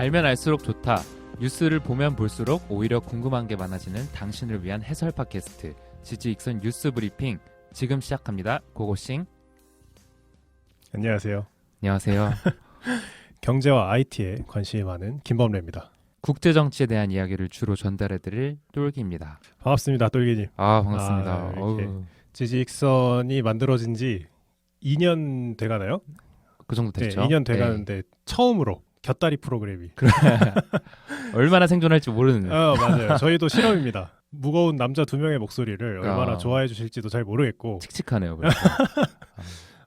알면 알수록 좋다. 뉴스를 보면 볼수록 오히려 궁금한 게 많아지는 당신을 위한 해설 팟캐스트 지지익선 뉴스 브리핑 지금 시작합니다. 고고싱. 안녕하세요. 안녕하세요. 경제와 IT에 관심이 많은 김범래입니다. 국제 정치에 대한 이야기를 주로 전달해드릴 똘기입니다. 반갑습니다. 똘기님. 반갑습니다. 이렇게 지지익선이 만들어진 지 2년 돼가나요? 그 정도 됐죠. 네, 2년 돼가는데 처음으로 곁다리 프로그램이. 얼마나 생존할지 모르는. 맞아요. 저희도 실험입니다. 무거운 남자 2명의 목소리를 얼마나 좋아해 주실지도 잘 모르겠고. 칙칙하네요.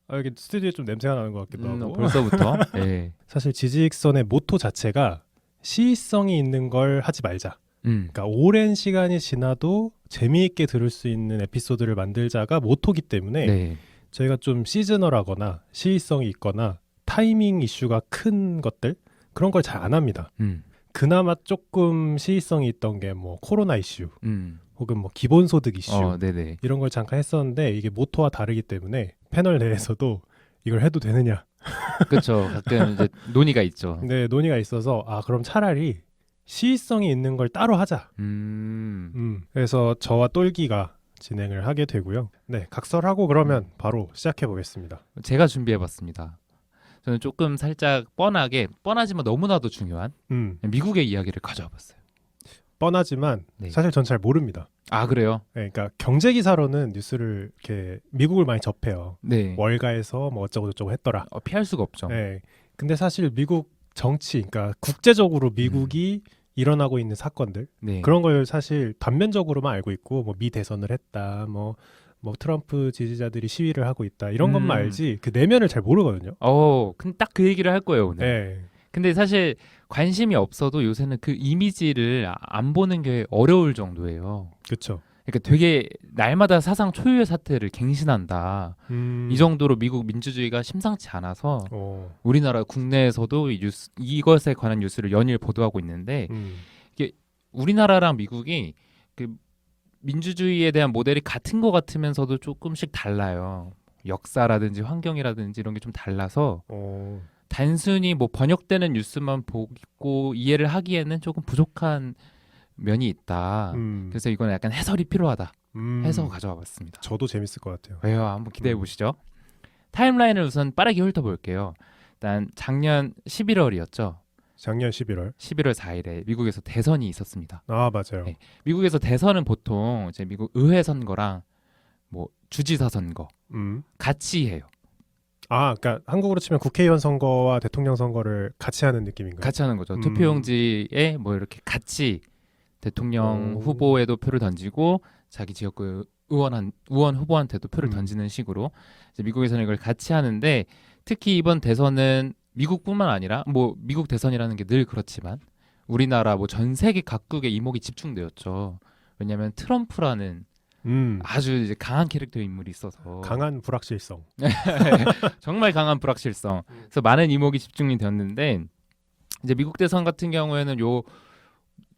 여기 스튜디오에 좀 냄새가 나는 것 같기도 하고. 벌써부터. 네. 사실 지지익선의 모토 자체가 시의성이 있는 걸 하지 말자. 그러니까 오랜 시간이 지나도 재미있게 들을 수 있는 에피소드를 만들자가 모토기 때문에 네. 저희가 좀 시즈널하거나 시의성이 있거나 타이밍 이슈가 큰 것들 그런 걸 잘 안 합니다. 그나마 조금 시의성이 있던 게 뭐 코로나 이슈 혹은 뭐 기본소득 이슈 네네. 이런 걸 잠깐 했었는데 이게 모토와 다르기 때문에 패널 내에서도 이걸 해도 되느냐. 그렇죠. 가끔 이제 논의가 있죠. 네, 논의가 있어서 그럼 차라리 시의성이 있는 걸 따로 하자. 그래서 저와 똘기가 진행을 하게 되고요. 네, 각설하고 그러면 바로 시작해 보겠습니다. 제가 준비해봤습니다. 저는 조금 살짝 뻔하지만 너무나도 중요한 미국의 이야기를 가져와 봤어요. 뻔하지만 네. 사실 전 잘 모릅니다. 아, 그래요? 네, 그러니까 경제 기사로는 뉴스를 이렇게 미국을 많이 접해요. 네. 월가에서 뭐 어쩌고 저쩌고 했더라. 피할 수가 없죠. 네. 근데 사실 미국 정치, 그러니까 국제적으로 미국이 일어나고 있는 사건들 네. 그런 걸 사실 단면적으로만 알고 있고 뭐 미 대선을 했다, 뭐 트럼프 지지자들이 시위를 하고 있다 이런 것만 알지 그 내면을 잘 모르거든요. 근데 딱 그 얘기를 할 거예요 오늘. 네. 근데 사실 관심이 없어도 요새는 그 이미지를 안 보는 게 어려울 정도예요. 그렇죠. 그러니까 되게 날마다 사상 초유의 사태를 갱신한다. 이 정도로 미국 민주주의가 심상치 않아서 우리나라 국내에서도 이것에 관한 뉴스를 연일 보도하고 있는데 이게 우리나라랑 미국이 그 민주주의에 대한 모델이 같은 것 같으면서도 조금씩 달라요. 역사라든지 환경이라든지 이런 게 좀 달라서 단순히 뭐 번역되는 뉴스만 보고 이해를 하기에는 조금 부족한 면이 있다. 그래서 이건 약간 해설이 필요하다 해서 가져와 봤습니다. 저도 재밌을 것 같아요. 왜요? 한번 기대해 보시죠. 타임라인을 우선 빠르게 훑어볼게요. 일단 작년 11월이었죠. 작년 11월 4일에 미국에서 대선이 있었습니다. 맞아요. 네. 미국에서 대선은 보통 이제 미국 의회 선거랑 뭐 주지사 선거 같이 해요. 그러니까 한국으로 치면 국회의원 선거와 대통령 선거를 같이 하는 느낌인가요? 같이 하는 거죠. 투표용지에 뭐 이렇게 같이 대통령 후보에도 표를 던지고 자기 지역구 의원 후보한테도 표를 던지는 식으로 이제 미국에서는 이걸 같이 하는데 특히 이번 대선은 미국뿐만 아니라 뭐 미국 대선이라는 게 늘 그렇지만 우리나라 뭐 전 세계 각국의 이목이 집중되었죠. 왜냐하면 트럼프라는 아주 이제 강한 캐릭터 인물이 있어서 강한 불확실성. 정말 강한 불확실성. 그래서 많은 이목이 집중이 되었는데 이제 미국 대선 같은 경우에는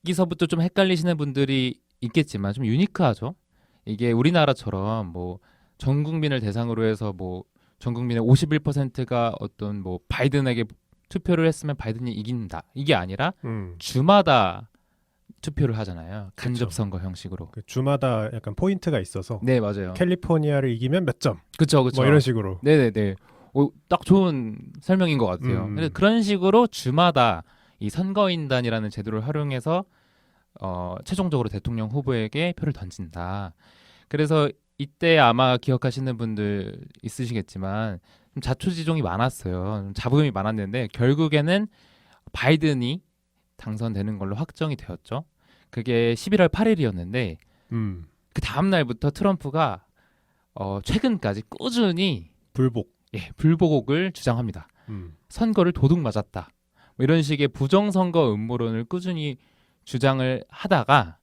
여기서부터 좀 헷갈리시는 분들이 있겠지만 좀 유니크하죠. 이게 우리나라처럼 뭐 전 국민을 대상으로 해서 뭐 전 국민의 51%가 어떤 뭐 바이든에게 투표를 했으면 바이든이 이긴다. 이게 아니라 주마다 투표를 하잖아요. 간접 선거 형식으로. 그 주마다 약간 포인트가 있어서. 네, 맞아요. 캘리포니아를 이기면 몇 점. 그렇죠. 뭐 이런 식으로. 네네네. 딱 좋은 설명인 것 같아요. 근데 그런 식으로 주마다 이 선거인단이라는 제도를 활용해서 최종적으로 대통령 후보에게 표를 던진다. 그래서 이때 아마 기억하시는 분들 있으시겠지만 좀 자초지종이 많았어요. 좀 잡음이 많았는데 결국에는 바이든이 당선되는 걸로 확정이 되었죠. 그게 11월 8일이었는데 그 다음 날부터 트럼프가 최근까지 꾸준히 불복을 주장합니다. 선거를 도둑 맞았다. 뭐 이런 식의 부정선거 음모론을 꾸준히 주장을 하다가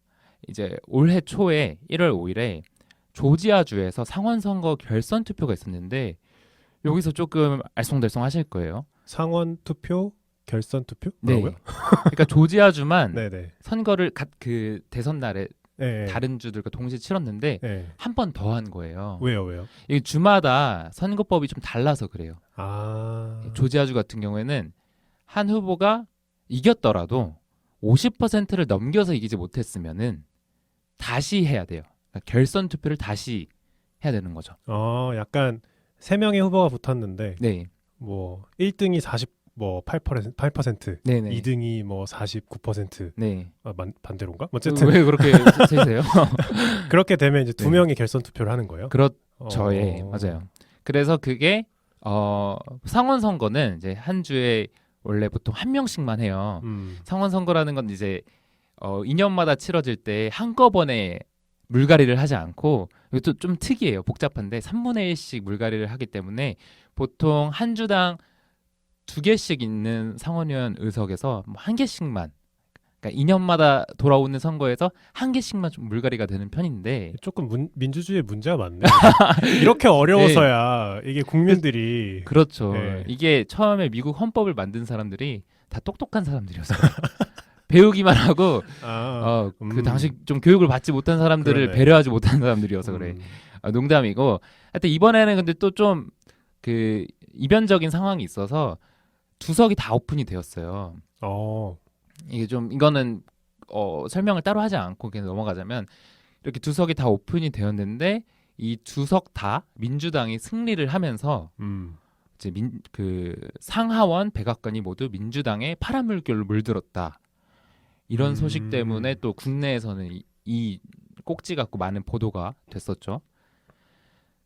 이제 올해 초에 1월 5일에 조지아주에서 상원선거 결선 투표가 있었는데 여기서 조금 알쏭달쏭 하실 거예요. 상원 투표, 결선 투표? 뭐라고요? 네. 그러니까 조지아주만 네네. 선거를 그 대선 날에 네. 다른 주들과 동시에 치렀는데 네. 한 번 더 한 거예요. 왜요? 이게 주마다 선거법이 좀 달라서 그래요. 아. 조지아주 같은 경우에는 한 후보가 이겼더라도 50%를 넘겨서 이기지 못했으면은 다시 해야 돼요. 그러니까 결선 투표를 다시 해야 되는 거죠. 약간 세 명의 후보가 붙었는데 네. 뭐 1등이 8%, 네네. 2등이 뭐 49%. 네. 반대로인가? 어쨌든 왜 그렇게 세세요? 그렇게 되면 이제 두 네. 명이 결선 투표를 하는 거예요. 그렇죠. 예, 맞아요. 그래서 그게 상원 선거는 이제 한 주에 원래 보통 한 명씩만 해요. 상원 선거라는 건 이제 2년마다 치러질 때 한꺼번에 물갈이를 하지 않고 이것도 좀 특이해요. 복잡한데 3분의 1씩 물갈이를 하기 때문에 보통 한 주당 2개씩 있는 상원의원 의석에서 뭐 한 개씩만, 그러니까 2년마다 돌아오는 선거에서 한 개씩만 좀 물갈이가 되는 편인데 조금 민주주의에 문제가 많네. 이렇게 어려워서야 이게 국민들이 그렇죠. 네. 이게 처음에 미국 헌법을 만든 사람들이 다 똑똑한 사람들이었어요. 배우기만 하고 그 당시 좀 교육을 받지 못한 사람들을 그러네. 배려하지 못한 사람들이어서 그래. 농담이고. 하여튼 이번에는 근데 또 좀 그 이변적인 상황이 있어서 두석이 다 오픈이 되었어요. 이게 좀 이거는 설명을 따로 하지 않고 그냥 넘어가자면 이렇게 두석이 다 오픈이 되었는데 이 두석 다 민주당이 승리를 하면서 이제 그 상하원 백악관이 모두 민주당의 파란 물결로 물들었다. 이런 소식 때문에 또 국내에서는 이 꼭지 갖고 많은 보도가 됐었죠.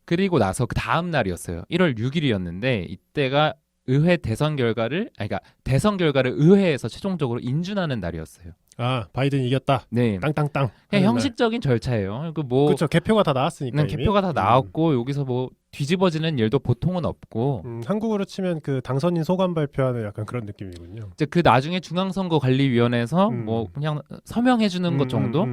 그리고 나서 그 다음 날이었어요. 1월 6일이었는데 이때가 의회 대선 결과를 그러니까 대선 결과를 의회에서 최종적으로 인준하는 날이었어요. 바이든이 이겼다. 네. 땅땅땅. 그냥 형식적인 절차예요. 그렇죠. 개표가 다 나왔으니까. 개표가 다 나왔고 여기서 뭐 뒤집어지는 일도 보통은 없고. 한국으로 치면 그 당선인 소감 발표하는 약간 그런 느낌이군요. 이제 그 나중에 중앙선거관리위원회에서 뭐 그냥 서명해 주는 것 정도.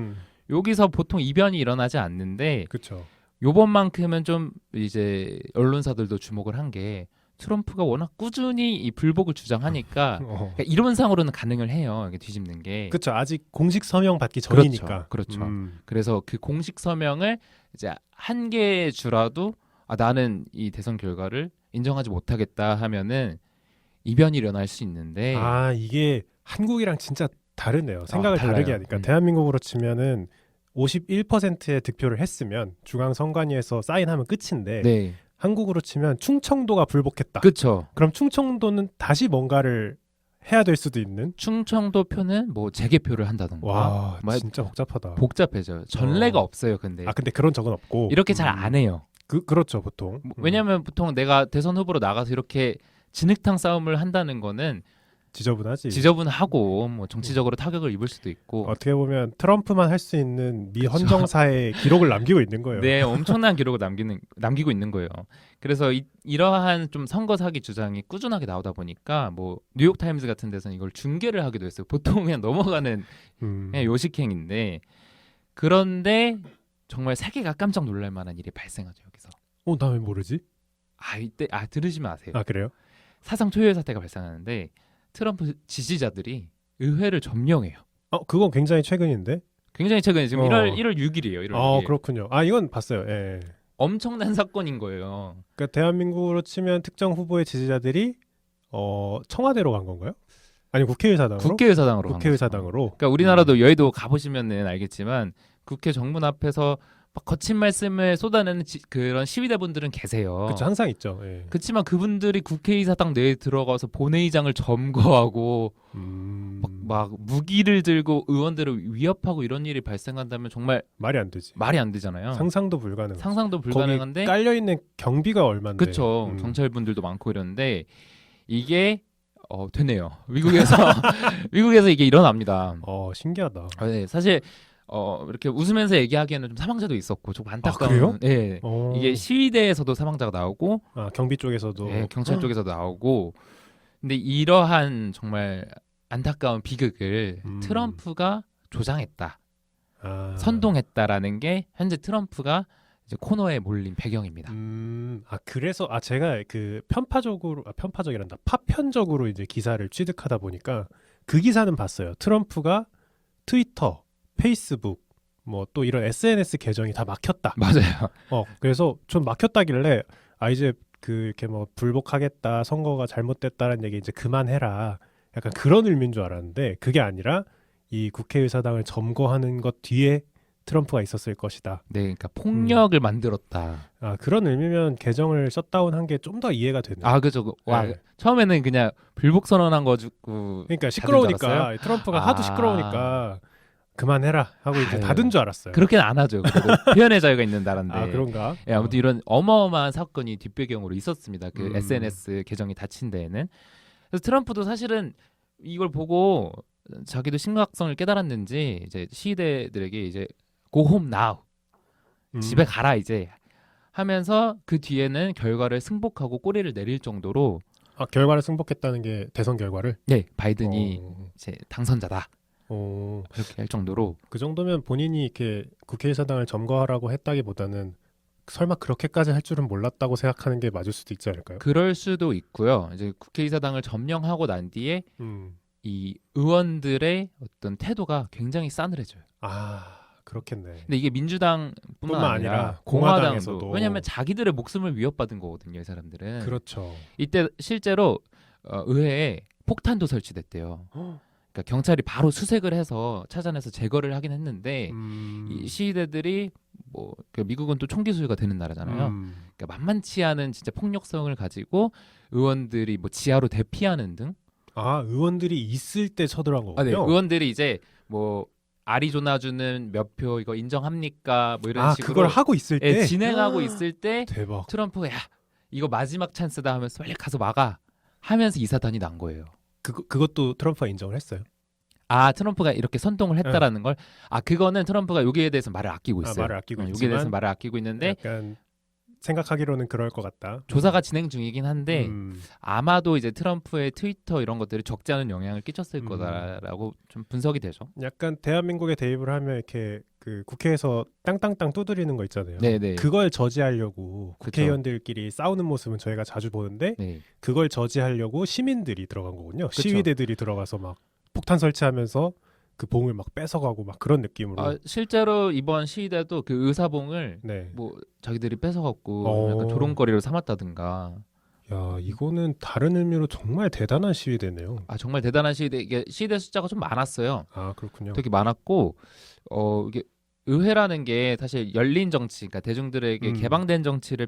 여기서 보통 이변이 일어나지 않는데. 그렇죠. 요번만큼은 좀 이제 언론사들도 주목을 한 게 트럼프가 워낙 꾸준히 이 불복을 주장하니까 그러니까 이론상으로는 가능을 해요. 이게 뒤집는 게. 그렇죠. 아직 공식 서명 받기 전이니까. 그렇죠. 그래서 그 공식 서명을 이제 한 개 주라도 나는 이 대선 결과를 인정하지 못하겠다 하면은 이변이 일어날 수 있는데. 이게 한국이랑 진짜 다르네요. 생각을 다르게 하니까. 대한민국으로 치면은 51%의 득표를 했으면 중앙선관위에서 사인하면 끝인데 네. 한국으로 치면 충청도가 불복했다. 그렇죠. 그럼 충청도는 다시 뭔가를 해야 될 수도 있는. 충청도 표는 뭐 재개표를 한다던가. 와, 진짜 복잡하다. 복잡해져. 전례가 없어요. 근데 그런 적은 없고 이렇게 잘 안 해요. 그렇죠, 보통. 왜냐하면 보통 내가 대선 후보로 나가서 이렇게 진흙탕 싸움을 한다는 거는 지저분하고 뭐 정치적으로 타격을 입을 수도 있고. 어떻게 보면 트럼프만 할 수 있는 미 헌정사의 기록을 남기고 있는 거예요. 네, 엄청난 기록을 남기고 있는 거예요. 그래서 이러한 좀 선거 사기 주장이 꾸준하게 나오다 보니까 뭐 뉴욕 타임즈 같은 데서는 이걸 중계를 하기도 했어요. 보통 그냥 넘어가는 그냥 요식행인데 그런데 정말 세계가 깜짝 놀랄 만한 일이 발생하죠 여기서. 나 왜 모르지? 이때 들으시면 아세요. 그래요? 사상 초유의 사태가 발생하는데 트럼프 지지자들이 의회를 점령해요. 그건 굉장히 최근인데? 굉장히 최근에 지금 1월 6일이에요. 1월 6일. 그렇군요. 이건 봤어요. 예. 엄청난 사건인 거예요. 그러니까 대한민국으로 치면 특정 후보의 지지자들이 청와대로 간 건가요? 아니 국회의사당으로? 국회의사당으로. 그러니까 우리나라도 여의도 가보시면은 알겠지만 국회 정문 앞에서 막 거친 말씀을 쏟아내는 그런 시위대분들은 계세요. 그렇죠, 항상 있죠. 예. 그렇지만 그분들이 국회의사당 내에 들어가서 본회의장을 점거하고 막 무기를 들고 의원들을 위협하고 이런 일이 발생한다면 정말 말이 안 되지. 말이 안 되잖아요. 상상도 불가능한데 깔려 있는 경비가 얼마인데. 그렇죠. 경찰분들도 많고 이러는데 이게 되네요. 미국에서 이게 일어납니다. 신기하다. 네, 사실 이렇게 웃으면서 얘기하기에는 좀 사망자도 있었고 좀 안타까운. 그래요? 네. 이게 시위대에서도 사망자가 나오고 경비 쪽에서도 경찰 쪽에서도 나오고. 근데 이러한 정말 안타까운 비극을 트럼프가 조장했다. 선동했다라는 게 현재 트럼프가 이제 코너에 몰린 배경입니다. 그래서 제가 그 파편적으로 이제 기사를 취득하다 보니까 그 기사는 봤어요. 트럼프가 트위터, 페이스북, 뭐 또 이런 SNS 계정이 다 막혔다. 맞아요. 그래서 좀 막혔다길래 이제 그 이렇게 뭐 불복하겠다, 선거가 잘못됐다는 얘기 이제 그만해라. 약간 그런 의미인 줄 알았는데 그게 아니라 이 국회의사당을 점거하는 것 뒤에 트럼프가 있었을 것이다. 네, 그러니까 폭력을 만들었다. 아, 그런 의미면 계정을 셧다운한 게 좀 더 이해가 되네요. 아, 그죠. 와, 네. 처음에는 그냥 불복 선언한 거 주고 그러니까 닫은 줄 시끄러우니까 알았어요? 트럼프가 아. 하도 시끄러우니까 그만해라 하고 이제 아유. 닫은 줄 알았어요. 그렇게는 안 하죠. 그래도 표현의 자유가 있는 나라인데. 아, 그런가? 예, 아무튼 이런 어마어마한 사건이 뒷배경으로 있었습니다. 그 SNS 계정이 닫힌 데에는. 그래서 트럼프도 사실은 이걸 보고 자기도 심각성을 깨달았는지 이제 시위대들에게 이제 go home now, 집에 가라 이제 하면서 그 뒤에는 결과를 승복하고 꼬리를 내릴 정도로 아, 결과를 승복했다는 게 대선 결과를? 네, 바이든이 어, 이제 당선자다. 어, 그렇게 할 정도로. 그 정도면 본인이 이렇게 국회의사당을 점거하라고 했다기보다는 설마 그렇게까지 할 줄은 몰랐다고 생각하는 게 맞을 수도 있지 않을까요? 그럴 수도 있고요. 이제 국회의사당을 점령하고 난 뒤에 음. 이 의원들의 어떤 태도가 굉장히 싸늘해져요. 아, 그렇겠네. 근데 이게 민주당뿐만 뿐만 아니라 아니라 공화당도, 공화당에서도. 왜냐하면 자기들의 목숨을 위협받은 거거든요, 이 사람들은. 그렇죠. 이때 실제로 의회에 폭탄도 설치됐대요. 그러니까 경찰이 바로 수색을 해서 찾아내서 제거를 하긴 했는데 이 시위대들이 그 미국은 또 총기 소유가 되는 나라잖아요. 그러니까 만만치 않은 진짜 폭력성을 가지고 의원들이 뭐 지하로 대피하는 등. 아, 의원들이 있을 때 쳐들어간 거군요. 네, 의원들이 이제 뭐 아리조나주는 몇 표 이거 인정합니까? 뭐 이런 식으로 그걸 하고 있을 때 진행하고 있을 때 대박. 트럼프가 야 이거 마지막 찬스다 하면서 빨리 가서 막아 하면서 이 사단이 난 거예요. 그것도 트럼프가 인정을 했어요. 아, 트럼프가 이렇게 선동을 했다라는 걸. 아, 그거는 트럼프가 여기에 대해서 말을 아끼고 있어요. 말을 아끼고 여기에 있지만 대해서 말을 아끼고 있는데 약간 생각하기로는 그럴 것 같다. 조사가 진행 중이긴 한데 아마도 이제 트럼프의 트위터 이런 것들이 적지 않은 영향을 끼쳤을 거다라고 좀 분석이 되죠. 약간 대한민국에 대입을 하면 이렇게 그 국회에서 땅땅땅 두드리는 거 있잖아요. 네네. 그걸 저지하려고 그쵸. 국회의원들끼리 싸우는 모습은 저희가 자주 보는데 네. 그걸 저지하려고 시민들이 들어간 거군요. 그쵸. 시위대들이 들어가서 막 폭탄 설치하면서 그 봉을 막 뺏어가고 막 그런 느낌으로. 아, 실제로 이번 시위대도 그 의사봉을 네. 뭐 자기들이 뺏어갖고 약간 조롱거리로 삼았다든가. 야, 이거는 다른 의미로 정말 대단한 시위대네요. 아, 정말 대단한 시위대. 이게 시위대 숫자가 좀 많았어요. 아, 그렇군요. 되게 많았고 이게 의회라는 게 사실 열린 정치, 그러니까 대중들에게 개방된 정치를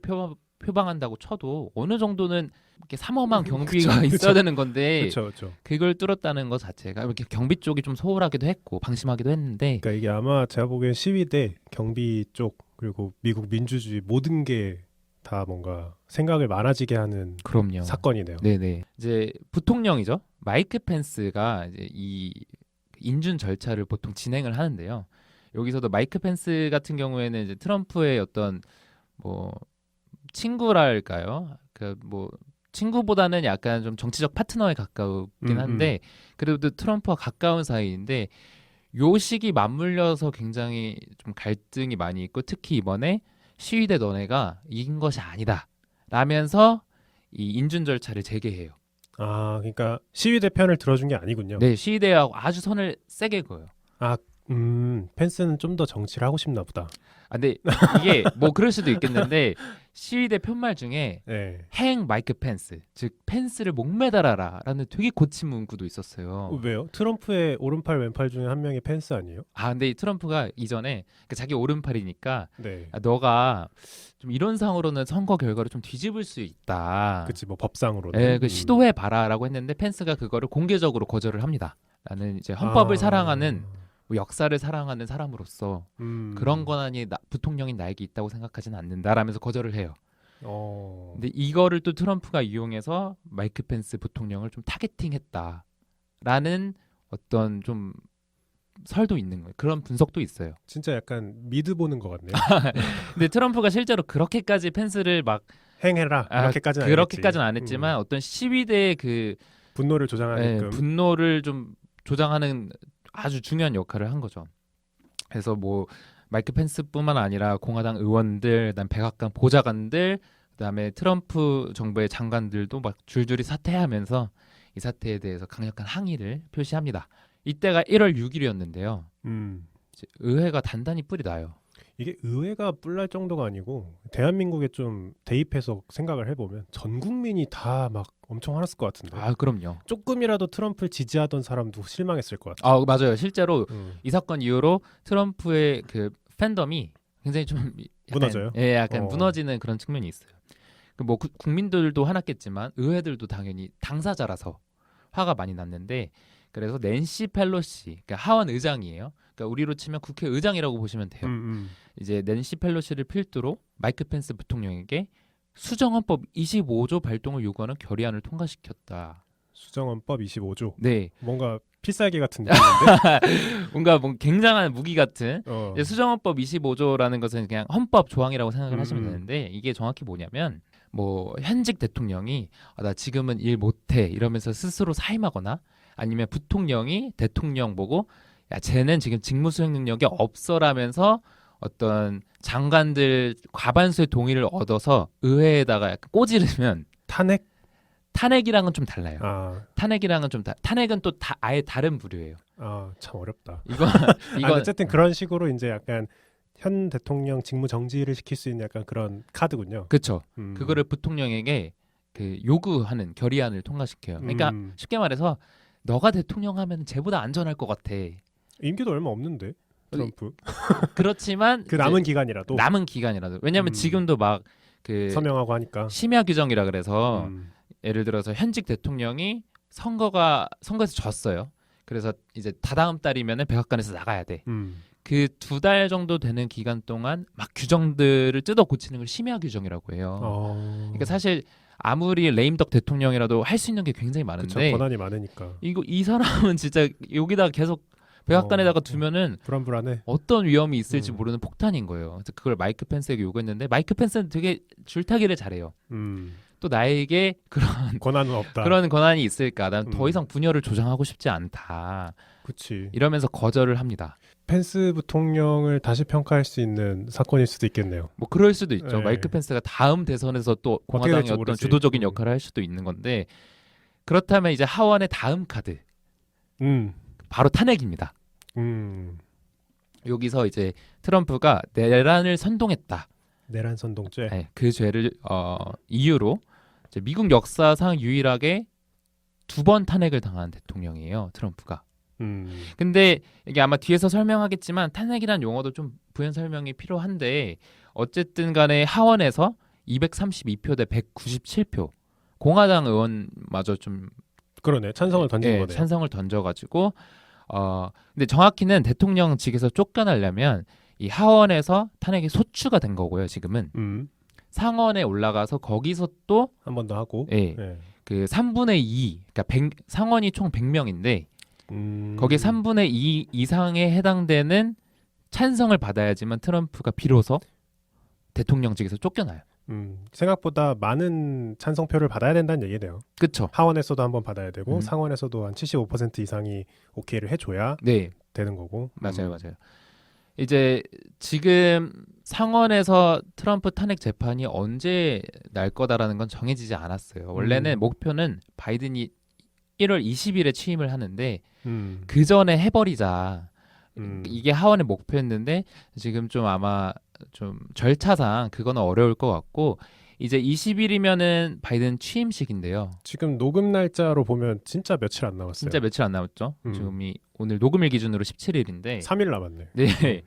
표방한다고 쳐도 어느 정도는 이렇게 삼엄한 경비가 있어야 되는 건데 그렇죠. 그걸 뚫었다는 것 자체가 이렇게 경비 쪽이 좀 소홀하기도 했고 방심하기도 했는데. 그러니까 이게 아마 제가 보기엔 시위대, 경비 쪽 그리고 미국 민주주의 모든 게 다 뭔가 생각을 많아지게 하는 그럼요. 사건이네요. 네네. 이제 부통령이죠. 마이크 펜스가 이제 이 인준 절차를 보통 진행을 하는데요. 여기서도 마이크 펜스 같은 경우에는 이제 트럼프의 어떤 뭐 친구랄까요? 그 뭐 친구보다는 약간 좀 정치적 파트너에 가까우긴 한데 그래도 트럼프와 가까운 사이인데 요 시기 맞물려서 굉장히 좀 갈등이 많이 있고 특히 이번에 시위대 너네가 이긴 것이 아니다 라면서 이 인준 절차를 재개해요. 아, 그러니까 시위대 편을 들어준 게 아니군요. 네, 시위대하고 아주 선을 세게 그어요. 아, 펜스는 좀 더 정치를 하고 싶나 보다. 아, 근데 이게 뭐 그럴 수도 있겠는데 시위대 편말 중에 네. 행 마이크 펜스, 즉 펜스를 목매달아라라는 되게 고친 문구도 있었어요. 왜요? 트럼프의 오른팔 왼팔 중에 한 명이 펜스 아니에요? 아, 근데 이 트럼프가 이전에 그러니까 자기 오른팔이니까 네. 너가 좀 이런 상으로는 선거 결과를 좀 뒤집을 수 있다. 그치, 뭐 법상으로는. 예, 그 시도해 봐라라고 했는데 펜스가 그거를 공개적으로 거절을 합니다. 나는 이제 헌법을 사랑하는 뭐 역사를 사랑하는 사람으로서 그런 권한이 부통령인 나에게 있다고 생각하지는 않는다라면서 거절을 해요. 근데 이거를 또 트럼프가 이용해서 마이크 펜스 부통령을 좀 타겟팅했다라는 어떤 좀 설도 있는 거예요. 그런 분석도 있어요. 진짜 약간 미드 보는 것 같네요. 근데 트럼프가 실제로 그렇게까지 펜스를 막 행해라 그렇게까지는 안 했지만 어떤 시위대의 그 분노를 조장하게끔 분노를 좀 조장하는 아주 중요한 역할을 한 거죠. 그래서 뭐 마이크 펜스뿐만 아니라 공화당 의원들, 그다음 백악관 보좌관들, 그다음에 트럼프 정부의 장관들도 막 줄줄이 사퇴하면서 이 사태에 대해서 강력한 항의를 표시합니다. 이때가 1월 6일이었는데요. 의회가 단단히 뿔이 나요. 이게 의회가 뿔날 정도가 아니고 대한민국에 좀 대입해서 생각을 해보면 전 국민이 다 막 엄청 화났을 것 같은데. 아, 그럼요. 조금이라도 트럼프를 지지하던 사람도 실망했을 것 같아요. 아, 맞아요. 실제로 이 사건 이후로 트럼프의 그 팬덤이 굉장히 좀 약간, 무너져요? 예, 약간 무너지는 그런 측면이 있어요. 뭐 국민들도 화났겠지만 의회들도 당연히 당사자라서 화가 많이 났는데, 그래서 낸시 펠로시, 그러니까 하원 의장이에요. 그러니까 우리로 치면 국회의장이라고 보시면 돼요. 이제 낸시 펠로시를 필두로 마이크 펜스 부통령에게 수정헌법 25조 발동을 요구하는 결의안을 통과시켰다. 수정헌법 25조. 네. 뭔가 필살기 같은 느낌인데. 뭔가 굉장한 무기 같은. 수정헌법 25조라는 것은 그냥 헌법 조항이라고 생각을 하시면 되는데, 이게 정확히 뭐냐면 뭐 현직 대통령이 나 지금은 일 못해 이러면서 스스로 사임하거나, 아니면 부통령이 대통령 보고 야 쟤는 지금 직무 수행 능력이 없어라면서 어떤 장관들 과반수의 동의를 얻어서 의회에다가 약간 꼬지르면 탄핵이랑은 좀 달라요. 탄핵이랑은 좀 탄핵은 또 아예 다른 부류예요. 참 어렵다. 이거 어쨌든 그런 식으로 이제 약간 현 대통령 직무 정지를 시킬 수 있는 약간 그런 카드군요. 그렇죠. 그거를 부통령에게 그 요구하는 결의안을 통과시켜요. 그러니까 쉽게 말해서 너가 대통령 하면 쟤보다 안전할 것 같아. 임기도 얼마 없는데 트럼프. 그렇지만 그 남은 기간이라도. 왜냐하면 지금도 막 그 서명하고 하니까 심야 규정이라 그래서 예를 들어서 현직 대통령이 선거에서 졌어요. 그래서 이제 다다음 달이면은 백악관에서 나가야 돼. 그 2달 정도 되는 기간 동안 막 규정들을 뜯어 고치는 걸 심야 규정이라고 해요. 그러니까 사실 아무리 레임덕 대통령이라도 할 수 있는 게 굉장히 많은데, 그쵸, 권한이 많으니까. 이 사람은 진짜 여기다 계속 백악관에다가 두면은 불안불안해. 어떤 위험이 있을지 모르는 폭탄인 거예요. 그래서 그걸 마이크 펜스에게 요구했는데, 마이크 펜스는 되게 줄타기를 잘해요. 또 나에게 그런 권한은 없다. 그런 권한이 있을까? 난 더 이상 분열을 조장하고 싶지 않다. 그치. 이러면서 거절을 합니다. 펜스 부통령을 다시 평가할 수 있는 사건일 수도 있겠네요. 뭐 그럴 수도 있죠. 네. 마이크 펜스가 다음 대선에서 또 공화당의 어떤 주도적인 역할을 할 수도 있는 건데, 그렇다면 이제 하원의 다음 카드 바로 탄핵입니다. 여기서 이제 트럼프가 내란을 선동했다. 내란 선동죄. 네, 그 죄를 이유로 이제 미국 역사상 유일하게 2번 탄핵을 당한 대통령이에요, 트럼프가. 근데 이게 아마 뒤에서 설명하겠지만 탄핵이란 용어도 좀 부연 설명이 필요한데, 어쨌든 간에 하원에서 232표 대 197표, 공화당 의원마저 좀 그러네, 찬성을 던진 거네요. 찬성을 던져가지고 근데 정확히는 대통령 직에서 쫓겨나려면 이 하원에서 탄핵이 소추가 된 거고요. 지금은 상원에 올라가서 거기서 또 한 번 더 하고, 그 3분의 2, 그러니까 상원이 총 100명인데 거기 3분의 2 이상에 해당되는 찬성을 받아야지만 트럼프가 비로소 대통령직에서 쫓겨나요. 생각보다 많은 찬성표를 받아야 된다는 얘기네요. 그렇죠. 하원에서도 한번 받아야 되고 상원에서도 한 75% 이상이 오케이를 해줘야 되는 거고. 맞아요. 이제 지금 상원에서 트럼프 탄핵 재판이 언제 날 거다라는 건 정해지지 않았어요. 원래는 목표는 바이든이 1월 20일에 취임을 하는데 그 전에 해버리자. 이게 하원의 목표였는데 지금 좀 아마 좀 절차상 그거는 어려울 것 같고, 이제 20일이면은 바이든 취임식인데요. 지금 녹음 날짜로 보면 진짜 며칠 안 남았어요. 진짜 며칠 안 남았죠. 지금이 오늘 녹음일 기준으로 17일인데 3일 남았네. 네.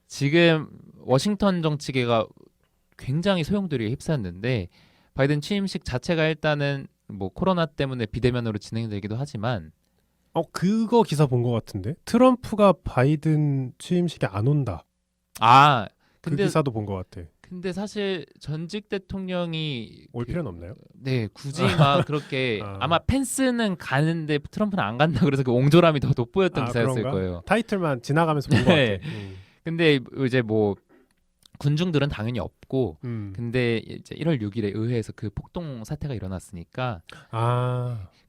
지금 워싱턴 정치계가 굉장히 소용돌이에 휩싸였는데, 바이든 취임식 자체가 일단은 뭐 코로나 때문에 비대면으로 진행되기도 하지만 그거 기사 본 것 같은데 트럼프가 바이든 취임식에 안 온다. 근데 그 기사도 본 것 같아. 근데 사실 전직 대통령이 올 필요는 없나요? 네, 굳이 막 그렇게 아마 펜스는 가는데 트럼프는 안 간다 그래서 그 옹졸함이 더 돋보였던 기사였을 그런가? 거예요. 타이틀만 지나가면서 본 것 같아. 근데 이제 뭐 군중들은 당연히 없고, 근데 이제 1월 6일에 의회에서 그 폭동 사태가 일어났으니까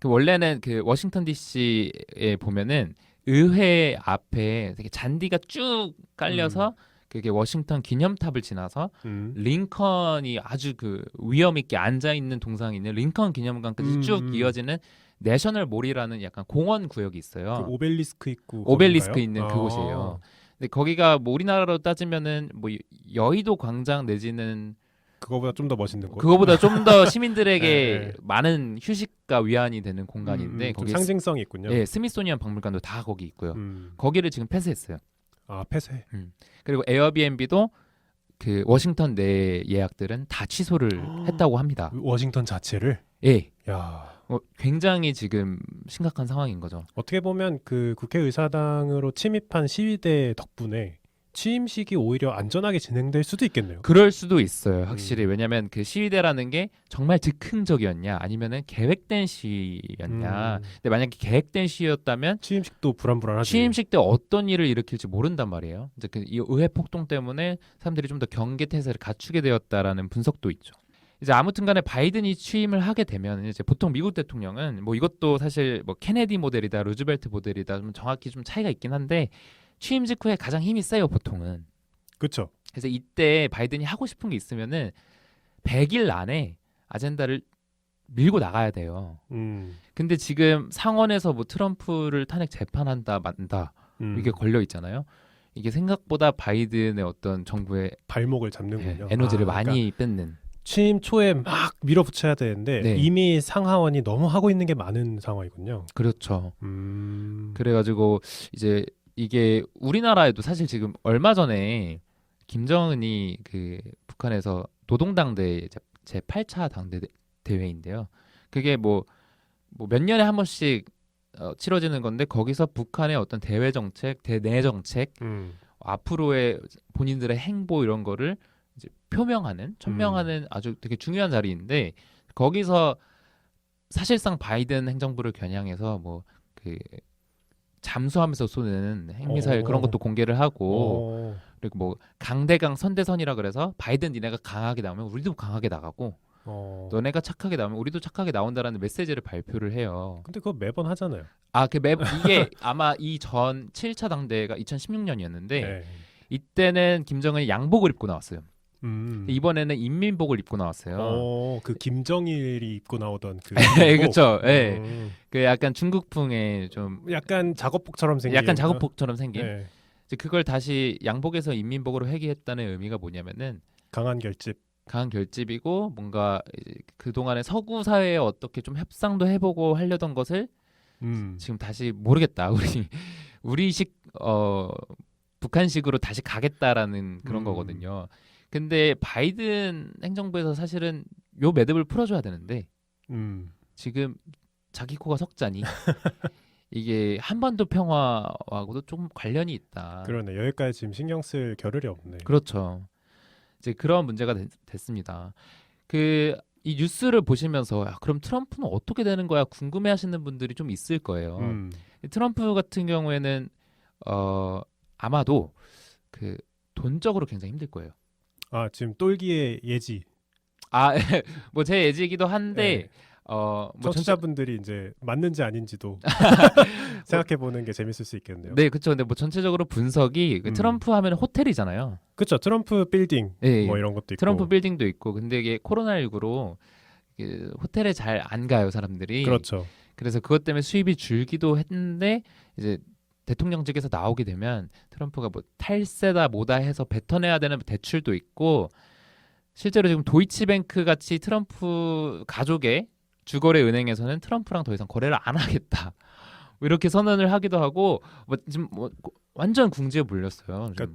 그 원래는 그 워싱턴 DC에 보면은 의회 앞에 되게 잔디가 쭉 깔려서 그게 워싱턴 기념탑을 지나서 링컨이 아주 그 위험 있게 앉아 있는 동상이 있는 링컨 기념관까지 쭉 이어지는 내셔널 몰이라는 약간 공원 구역이 있어요. 그 오벨리스크 있고 오벨리스크 거긴가요? 있는 그곳이에요. 근데 거기가 뭐 우리나라로 따지면은 뭐 여의도 광장 내지는 그거보다 좀 더 멋있는 곳. 그거보다 좀 더 시민들에게 네. 많은 휴식과 위안이 되는 공간인데 좀 거기 상징성이 있군요. 예, 스미소니언 박물관도 다 거기 있고요. 거기를 지금 폐쇄했어요. 아, 폐쇄. 그리고 에어비앤비도 그 워싱턴 내 예약들은 다 취소를 했다고 합니다. 워싱턴 자체를. 예. 야. 굉장히 지금 심각한 상황인 거죠. 어떻게 보면 그 국회의사당으로 침입한 시위대 덕분에 취임식이 오히려 안전하게 진행될 수도 있겠네요. 그럴 수도 있어요. 확실히. 왜냐하면 그 시위대라는 게 정말 즉흥적이었냐 아니면은 계획된 시위였냐. 근데 만약에 계획된 시위였다면 취임식도 불안불안하지. 취임식 때 어떤 일을 일으킬지 모른단 말이에요. 이제 이 의회 폭동 때문에 사람들이 좀 더 경계 태세를 갖추게 되었다라는 분석도 있죠. 이제 아무튼간에 바이든이 취임을 하게 되면 이제 보통 미국 대통령은 뭐 이것도 사실 뭐 케네디 모델이다, 루즈벨트 모델이다 좀 정확히 좀 차이가 있긴 한데 취임 직후에 가장 힘이 세요 보통은. 그렇죠. 그래서 이때 바이든이 하고 싶은 게 있으면은 100일 안에 아젠다를 밀고 나가야 돼요. 근데 지금 상원에서 뭐 트럼프를 탄핵 재판한다 만다 이게 걸려 있잖아요. 이게 생각보다 바이든의 어떤 정부의 발목을 잡는군요. 에너지를 많이 그러니까 뺏는. 취임 초에 막 밀어붙여야 되는데 네. 이미 상하원이 너무 하고 있는 게 많은 상황이군요. 그렇죠. 음. 그래가지고 이제 이게 우리나라에도 사실 지금 얼마 전에 김정은이 그 북한에서 노동당대 제 8차 당대 대회인데요. 그게 뭐 몇 년에 한 번씩 치러지는 건데 거기서 북한의 어떤 대외 정책, 대내 정책, 앞으로의 본인들의 행보 이런 거를 이제 표명하는, 천명하는 아주 되게 중요한 자리인데 거기서 사실상 바이든 행정부를 겨냥해서 뭐 그 잠수하면서 쏘는 핵미사일 그런 것도 공개를 하고 그리고 뭐 강대강 선대선이라 그래서 바이든 니네가 강하게 나오면 우리도 강하게 나가고 너네가 착하게 나오면 우리도 착하게 나온다라는 메시지를 발표를 해요. 근데 그거 매번 하잖아요. 이게 아마 이 전 7차 당대가 2016년이었는데 네. 이때는 김정은이 양복을 입고 나왔어요. 이번에는 인민복을 입고 나왔어요. 그 김정일이 입고 나오던 그. 그렇죠. 예. 그 약간 중국풍의 좀 약간 작업복처럼 생긴. 약간 작업복처럼 생긴. 네. 이제 그걸 다시 양복에서 인민복으로 회귀했다는 의미가 뭐냐면은 강한 결집이고 뭔가 이제 그 동안에 서구 사회에 어떻게 좀 협상도 해보고 하려던 것을 지금 다시 모르겠다. 우리식 북한식으로 다시 가겠다라는 그런 거거든요. 근데 바이든 행정부에서 사실은 요 매듭을 풀어줘야 되는데 지금 자기 코가 석자니 이게 한반도 평화하고도 좀 관련이 있다. 그러네. 여기까지 지금 신경 쓸 겨를이 없네. 그렇죠. 이제 그런 문제가 됐습니다. 이 뉴스를 보시면서 그럼 트럼프는 어떻게 되는 거야 궁금해하시는 분들이 좀 있을 거예요. 트럼프 같은 경우에는 아마도 그 돈적으로 굉장히 힘들 거예요. 지금 똘기의 예지. 뭐 제 예지이기도 한데 뭐 청취자분들이 이제 맞는지 아닌지도 생각해 보는 게 재밌을 수 있겠네요. 네, 그렇죠. 근데 뭐 전체적으로 분석이 트럼프 하면 호텔이잖아요. 그렇죠. 트럼프 빌딩 뭐 이런 것도 있고. 트럼프 빌딩도 있고. 근데 이게 코로나19로 호텔에 잘 안 가요, 사람들이. 그렇죠. 그래서 그것 때문에 수입이 줄기도 했는데 이제 대통령직에서 나오게 되면 트럼프가 뭐 탈세다 뭐다 해서 뱉어내야 되는 대출도 있고 실제로 지금 도이치뱅크 같이 트럼프 가족의 주거래 은행에서는 트럼프랑 더 이상 거래를 안 하겠다. 이렇게 선언을 하기도 하고 지금 완전 궁지에 몰렸어요. 그러니까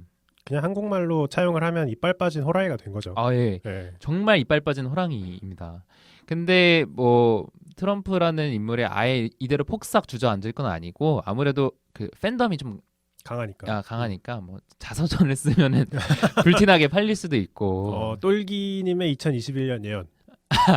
그냥 한국말로 차용을 하면 이빨 빠진 호랑이가 된 거죠. 예. 정말 이빨 빠진 호랑이입니다. 근데 뭐 트럼프라는 인물이 아예 이대로 폭삭 주저앉을 건 아니고 아무래도 그 팬덤이 좀 강하니까 뭐 자서전을 쓰면은 불티나게 팔릴 수도 있고. 똘기님의 2021년 예언.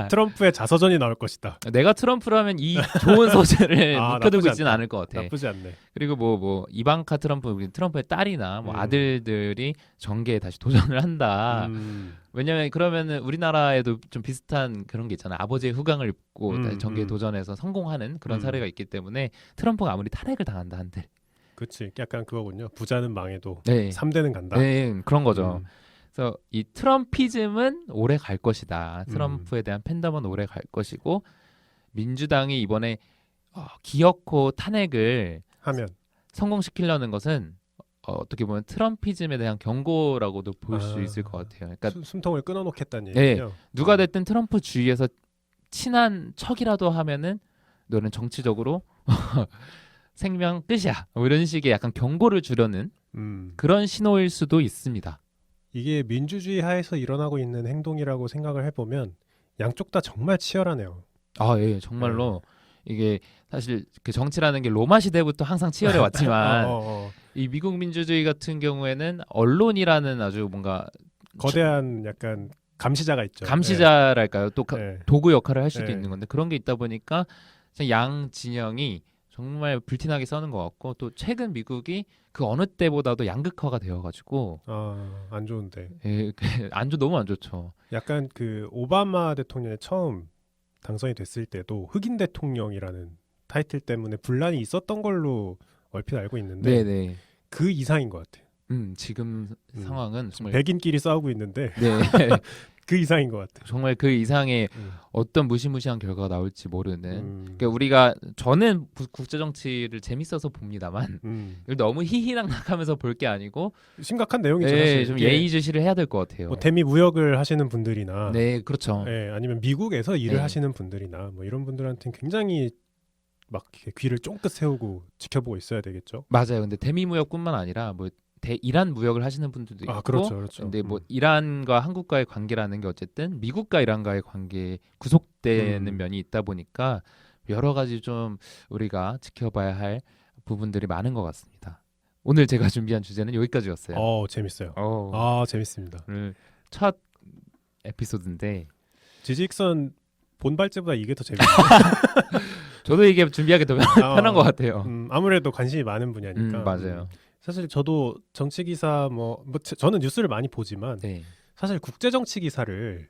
트럼프의 자서전이 나올 것이다. 내가 트럼프라면 이 좋은 소재를 묵혀두고 있지는 않을 것 같아. 나쁘지 않네. 그리고 뭐 이방카 트럼프의 딸이나 뭐 아들들이 정계에 다시 도전을 한다. 왜냐면 그러면은 우리나라에도 좀 비슷한 그런 게 있잖아요. 아버지의 후광을 입고 다시 정계에 도전해서 성공하는 그런 사례가 있기 때문에 트럼프가 아무리 탄핵을 당한다 한들. 그렇지. 약간 그거군요. 부자는 망해도 네. 3대는 간다. 네, 그런 거죠. 그래서 이 트럼피즘은 오래 갈 것이다. 트럼프에 대한 팬덤은 오래 갈 것이고 민주당이 이번에 기어코 탄핵을 하면 성공시키려는 것은 어떻게 보면 트럼피즘에 대한 경고라고도 볼 수 있을 것 같아요. 그러니까 숨통을 끊어놓겠다는 네, 얘기죠. 누가 됐든 트럼프 주위에서 친한 척이라도 하면은 너는 정치적으로 생명 끝이야. 뭐 이런 식의 약간 경고를 주려는 그런 신호일 수도 있습니다. 이게 민주주의 하에서 일어나고 있는 행동이라고 생각을 해보면 양쪽 다 정말 치열하네요. 아, 예, 정말로 이게 사실 그 정치라는 게 로마 시대부터 항상 치열해 왔지만 이 미국 민주주의 같은 경우에는 언론이라는 아주 뭔가 거대한 약간 감시자가 있죠. 감시자랄까요? 또 도구 역할을 할 수도 예. 있는 건데 그런 게 있다 보니까 양 진영이 정말 불티나게 싸우는 것 같고 또 최근 미국이 그 어느 때보다도 양극화가 되어가지고 안 좋은데. 예, 너무 안 좋죠. 약간 그 오바마 대통령이 처음 당선이 됐을 때도 흑인 대통령이라는 타이틀 때문에 분란이 있었던 걸로 얼핏 알고 있는데 네네. 그 이상인 것 같아요. 지금 상황은 정말 백인끼리 싸우고 있는데 네. 그 이상인 것 같아요. 정말 그 이상의 어떤 무시무시한 결과가 나올지 모르는. 그러니까 저는 국제 정치를 재밌어서 봅니다만 이걸 너무 희희낙낙하면서 볼 게 아니고 심각한 내용이죠. 네, 사실. 좀 예의주시를 해야 될 것 같아요. 뭐 대미 무역을 하시는 분들이나, 네, 그렇죠. 아니면 미국에서 일을 하시는 분들이나 뭐 이런 분들한테는 굉장히 막 귀를 쫑긋 세우고 지켜보고 있어야 되겠죠. 맞아요. 근데 대미 무역뿐만 아니라 뭐 이란 무역을 하시는 분들도 있고, 그렇죠. 근데 뭐 이란과 한국과의 관계라는 게 어쨌든 미국과 이란과의 관계에 구속되는 면이 있다 보니까 여러 가지 좀 우리가 지켜봐야 할 부분들이 많은 것 같습니다. 오늘 제가 준비한 주제는 여기까지였어요. 재밌어요. 재밌습니다. 오늘 첫 에피소드인데 지직선 본발제보다 이게 더 재밌어요. 저도 이게 준비하기 더 편한 것 같아요. 아무래도 관심이 많은 분야니까. 맞아요. 사실 저도 정치 기사 저는 뉴스를 많이 보지만 사실 국제 정치 기사를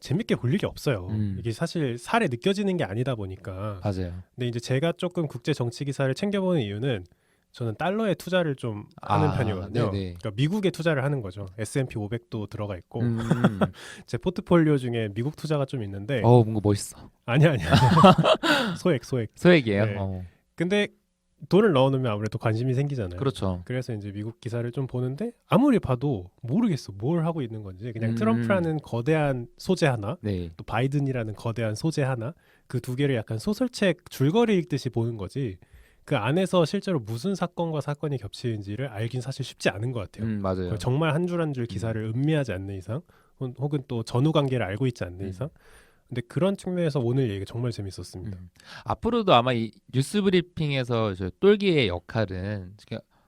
재밌게 볼 일이 없어요. 이게 사실 살에 느껴지는 게 아니다 보니까. 맞아요. 근데 이제 제가 조금 국제 정치 기사를 챙겨보는 이유는 저는 달러에 투자를 좀 하는 편이거든요. 그러니까 미국에 투자를 하는 거죠. S&P 500도 들어가 있고 제 포트폴리오 중에 미국 투자가 좀 있는데. 뭔가 멋있어. 아니야. 소액이에요. 네. 근데 돈을 넣어놓으면 아무래도 관심이 생기잖아요. 그렇죠. 그래서 이제 미국 기사를 좀 보는데 아무리 봐도 모르겠어. 뭘 하고 있는 건지. 그냥 트럼프라는 거대한 소재 하나, 또 바이든이라는 거대한 소재 하나, 그 두 개를 약간 소설책 줄거리 읽듯이 보는 거지. 그 안에서 실제로 무슨 사건과 사건이 겹치는지를 알긴 사실 쉽지 않은 것 같아요. 맞아요. 정말 한 줄 한 줄 기사를 음미하지 않는 이상, 혹은 또 전후 관계를 알고 있지 않는 이상. 근데 그런 측면에서 오늘 얘기가 정말 재밌었습니다. 앞으로도 아마 이 뉴스 브리핑에서 저 똘기의 역할은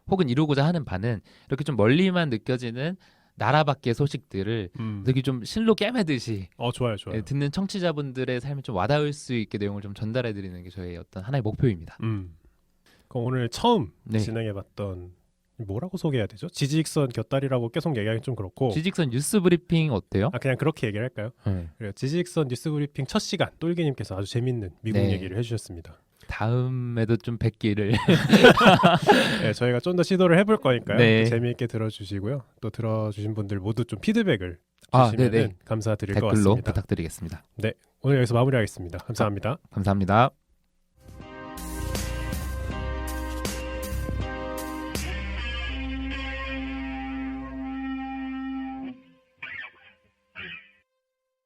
혹은 이루고자 하는 바는 이렇게 좀 멀리만 느껴지는 나라 밖의 소식들을 되게 좀 실로 꿰매듯이 좋아요. 듣는 청취자분들의 삶에 좀 와닿을 수 있게 내용을 좀 전달해드리는 게 저의 어떤 하나의 목표입니다. 그럼 오늘 처음 진행해봤던 뭐라고 소개해야 되죠? 지직선 곁다리라고 계속 얘기하기 좀 그렇고. 지직선 뉴스 브리핑 어때요? 그냥 그렇게 얘기를 할까요? 그래요. 지직선 뉴스 브리핑 첫 시간 똘기님께서 아주 재밌는 미국 얘기를 해주셨습니다. 다음에도 좀 뵙기를 저희가 좀 더 시도를 해볼 거니까요. 재미있게 들어주시고요. 또 들어주신 분들 모두 좀 피드백을 주시면 감사드릴 것 같습니다. 댓글로 부탁드리겠습니다. 네, 오늘 여기서 마무리하겠습니다. 감사합니다. 감사합니다.